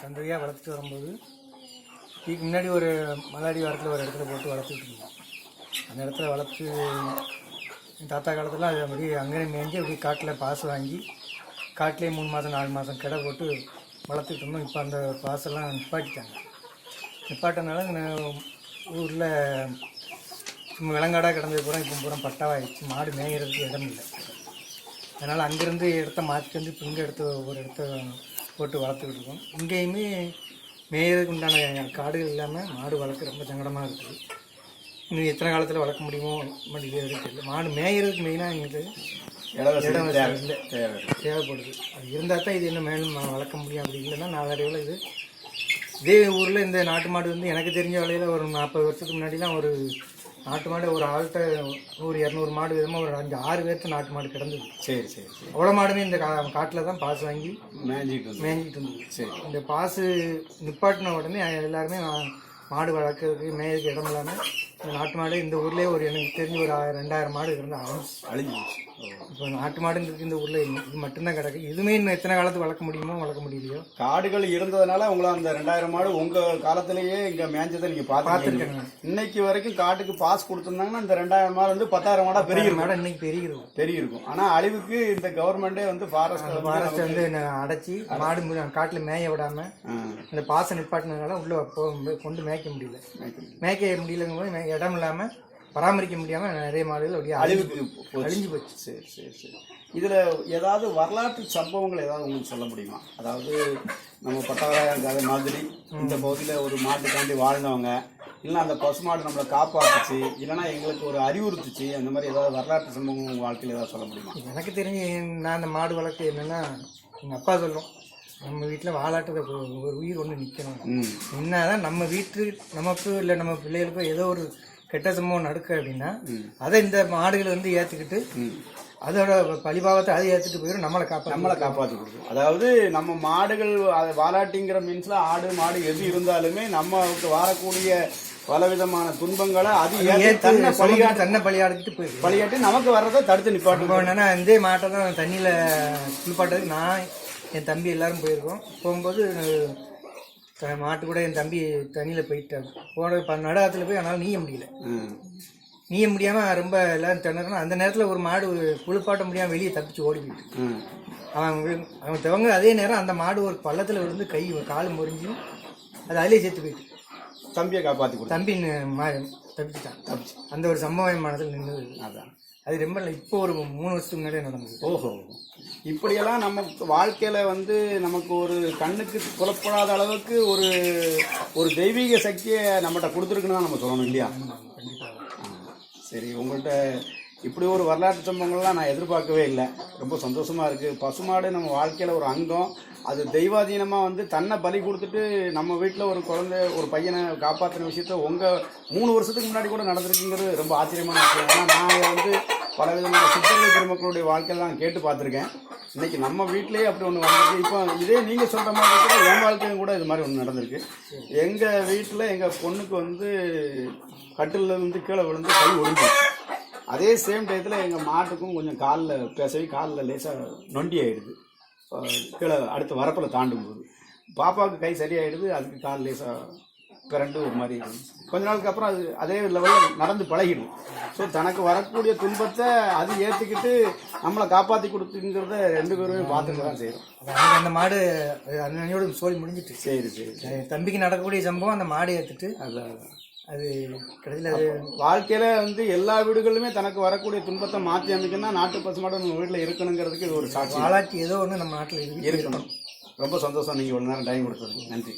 கன்றுவையாக வளர்த்துட்டு வரும்போது இதுக்கு முன்னாடி ஒரு மலாடி வாரத்தில் ஒரு இடத்துல போட்டு வளர்த்துட்டு இருந்தோம். அந்த இடத்துல வளர்த்து என் தாத்தா காலத்தில் அது அப்படி அங்கே மேய்ஞ்சி அப்படி காட்டில் பாசு வாங்கி காட்டிலே 3 மாதம் 4 மாதம் கிடை போட்டு வளர்த்துட்டு இருந்தோம். இப்போ அந்த பாசெல்லாம் நிப்பாட்டிட்டாங்க. நிப்பாட்டினால ஊரில் சும்மா விலங்காடாக கிடந்தது பூரா இப்போ பூரா பட்டாவாகிடுச்சு. மாடு மேய்கிறதுக்கு இடம் இல்லை. அதனால் அங்கேருந்து இடத்த மாற்றிட்டு வந்து இப்போ இங்கே ஒரு இடத்த போட்டு வளர்த்துக்கிட்டு இருக்கோம். இங்கேயுமே மேயறதுக்கு உண்டான காடுகள் இல்லாமல் மாடு வளர்க்க ரொம்ப சங்கடமாக இருக்குது. இன்னும் எத்தனை காலத்தில் வளர்க்க முடியுமோ மாட்டேங்கிறது தெரியல. மாடு மேயறதுக்கு மெயினாக எங்களுக்கு இடம் இல்லை, தேவைப்படுது. அது இருந்தால் தான் இது இன்னும் மேலும் வளர்க்க முடியும். அப்படி இல்லைன்னா நாளடைவில் இதே ஊரில் இந்த நாட்டு மாடு வந்து எனக்கு தெரிஞ்ச வகையில் ஒரு 40 வருஷத்துக்கு முன்னாடிலாம் ஒரு நாட்டு மாடு ஒரு ஆள்கிட்ட 100-200 மாடு விதமாக ஒரு 5-6 பேர்த்து நாட்டு மாடு கிடந்தது. சரி சரி. அவ்வளோ மாடுமே இந்த காட்டில் தான் பாசு வாங்கி மேய்ஞ்சிட்டு இருந்தது. சரி. இந்த பாசு நிப்பாட்டின உடனே எல்லாருமே மாடு வளர்க்கறதுக்கு மேயதுக்கு இடம் இல்லாமல் இந்த நாட்டு மாடு இந்த ஊர்லேயே ஒரு எனக்கு தெரிஞ்சு ஒரு 2000 மாடு இருந்தால் அழிஞ்சு. இப்போ நாட்டு மாடுங்கிறது இந்த ஊரில் இது மட்டும்தான் கிடக்கு. இதுவுமே இன்னும் எத்தனை காலத்துக்கு வளர்க்க முடியுமோ வளர்க்க முடியலையோ. காடுகள் இருந்ததுனால உங்களை அந்த 2000 மாடு உங்கள் காலத்திலேயே இங்கே மேய்ஞ்சதை நீங்கள் பார்த்துருக்கீங்க. இன்னைக்கு வரைக்கும் காட்டுக்கு பாஸ் கொடுத்துருந்தாங்கன்னா இந்த 2000 மாடு வந்து 10,000 மாடா பெருகிருக்கும். மாடம் இன்னைக்கு பெருகிருக்கும். ஆனால் அழிவுக்கு இந்த கவர்மெண்டே வந்து ஃபாரஸ்ட் வந்து அடைச்சி மாடு காட்டில் மேய விடாமல் இந்த பாசை நிப்பாட்டினதுனால உள்ள கொண்டு மேய்க்க முடியலங்கும் போது இடம் இல்லாமல் பராமரிக்க முடியாமல் நிறைய மாடுகள் அப்படியே அழிஞ்சு போச்சு. சரி சரி சரி. இதில் ஏதாவது வரலாற்று சம்பவங்கள் ஏதாவது உங்களுக்கு சொல்ல முடியுமா? அதாவது நம்ம பட்டவராயன் கதை மாதிரி இந்த பகுதியில் ஒரு மாட்டுக்காண்டி வாழ்ந்தவங்க, இல்லைன்னா அந்த பசுமாடு நம்மளை காப்பாற்றுச்சு, இல்லைன்னா எங்களுக்கு ஒரு அறிவுறுத்துச்சு, அந்த மாதிரி ஏதாவது வரலாற்று சம்பவங்கள் உங்கள் வாழ்க்கையில் ஏதாவது சொல்ல முடியுமா? எனக்கு தெரிஞ்சு நான் அந்த மாடு வளர்க்க என்னென்னா எங்கள் அப்பா சொல்லும், நம்ம வீட்டில் வாலாட்டுற ஒரு உயிர் ஒன்று நிற்கணும். என்னதான் நம்ம வீட்டு நமக்கு இல்லை நம்ம பிள்ளைகளுக்கோ ஏதோ ஒரு கெட்ட சம்பவம் நடக்கு அப்படின்னா அதை இந்த மாடுகள் வந்து ஏற்றுக்கிட்டு அதோட பழிபாவத்தை அதை ஏற்றுட்டு போயிடும், நம்மளை காப்பாற்றி கொடுக்கும். அதாவது நம்ம மாடுகள் வாலாட்டிங்கிற மீன்ஸ்ல ஆடு மாடு எது இருந்தாலுமே நமக்கு வரக்கூடிய பலவிதமான துன்பங்களை அது தன்னை பழியாட்டி நமக்கு வர்றதை தடுத்து நிப்பாட்டு. என்னன்னா இந்த மாட்டை தான் தண்ணியில் குளிப்பாட்டுறதுக்கு நான் என் தம்பி எல்லாரும் போயிருக்கோம். போகும்போது மாட்டு கூட என் தம்பி தண்ணியில் போயிட்டாங்க. போன நடாத்துல போய் அதனால நீய முடியாமல் ரொம்ப எல்லாரும் திணறணும். அந்த நேரத்தில் ஒரு மாடு குளிப்பாட்ட முடியாமல் வெளியே தப்பிச்சு ஓடி போயிட்டு அவன் தவங்க அதே நேரம் அந்த மாடு ஒரு பள்ளத்தில் விழுந்து கால் முறிஞ்சு அது அதிலே சேர்த்து போயிட்டு தம்பியை காப்பாற்றி தம்பி தப்பிச்சுட்டான். அந்த ஒரு சம்பவம் என் மனதில் நின்றுது. அதான் அது ரொம்ப இப்போ ஒரு 3 வருஷத்துக்கு முன்னாடியே நடந்தது. ஓஹோ. இப்படியெல்லாம் நம்ம வாழ்க்கையில வந்து நமக்கு ஒரு கண்ணுக்கு புலப்படாத அளவுக்கு ஒரு தெய்வீக சக்தியை நம்மகிட்ட கொடுத்துருக்குன்னு தான் நம்ம சொல்லணும் இல்லையா? சரி. உங்கள்கிட்ட இப்படி ஒரு வரலாற்று சம்பவங்கள்லாம் நான் எதிர்பார்க்கவே இல்லை. ரொம்ப சந்தோஷமாக இருக்குது. பசுமாடு நம்ம வாழ்க்கையில் ஒரு அங்கம். அது தெய்வாதீனமாக வந்து தன்னை பலி கொடுத்துட்டு நம்ம வீட்டில் ஒரு குழந்தை ஒரு பையனை காப்பாற்றின விஷயத்த உங்கள் 3 வருஷத்துக்கு முன்னாடி கூட நடந்திருக்குங்கிறது ரொம்ப ஆச்சரியமான விஷயம். ஏன்னா நான் வந்து பலவிதமான சித்தர்கள் பெருமக்களுடைய வாழ்க்கையில் நான் கேட்டு பார்த்துருக்கேன். இன்றைக்கி நம்ம வீட்டிலேயே அப்படி ஒன்று வந்திருக்கு. இப்போ இதே நீங்கள் சொல்கிற மாதிரி கூட என் வாழ்க்கையும் கூட இது மாதிரி ஒன்று நடந்திருக்கு. எங்கள் வீட்டில் எங்கள் பொண்ணுக்கு வந்து கட்டிலில் இருந்து கீழே விழுந்து கை ஒழிஞ்சு. அதே சேம் டயத்தில் எங்கள் மாட்டுக்கும் கொஞ்சம் காலில் பேசவி காலில் லேசாக நொண்டி ஆகிடுது. கீழே அடுத்த வரப்பில் தாண்டும் போது பாப்பாவுக்கு கை சரியாயிடுது. அதுக்கு கால் லேசாக பிறண்டு ஒரு மாதிரி கொஞ்ச நாளுக்கு அப்புறம் அது அதே லெவலில் நடந்து பழகிடும். ஸோ தனக்கு வரக்கூடிய துன்பத்தை அது ஏற்றுக்கிட்டு நம்மளை காப்பாற்றி கொடுத்துங்கிறத 2 பேருமே பார்த்துட்டு தான் செய்யணும். அந்த மாடு அன்னையோட சோழி முடிஞ்சிட்டு. சரி சரி. தம்பிக்கு நடக்கக்கூடிய சம்பவம் அந்த மாடு ஏற்றுட்டு அது கடைசியில் வாழ்க்கையில வந்து எல்லா வீடுகளுமே தனக்கு வரக்கூடிய துன்பத்தை மாற்றி அமைக்கணும்னா நாட்டு பசுமாடு நம்ம வீட்டில் இருக்கணுங்கிறதுக்கு இது ஒரு சாட்சி. வாலாட்டி ஏதோ ஒன்று நம்ம நாட்டில் இருக்கணும். ரொம்ப சந்தோஷம் நீங்கள் ஒரு நேரம் டைம் கொடுத்தது. நன்றி.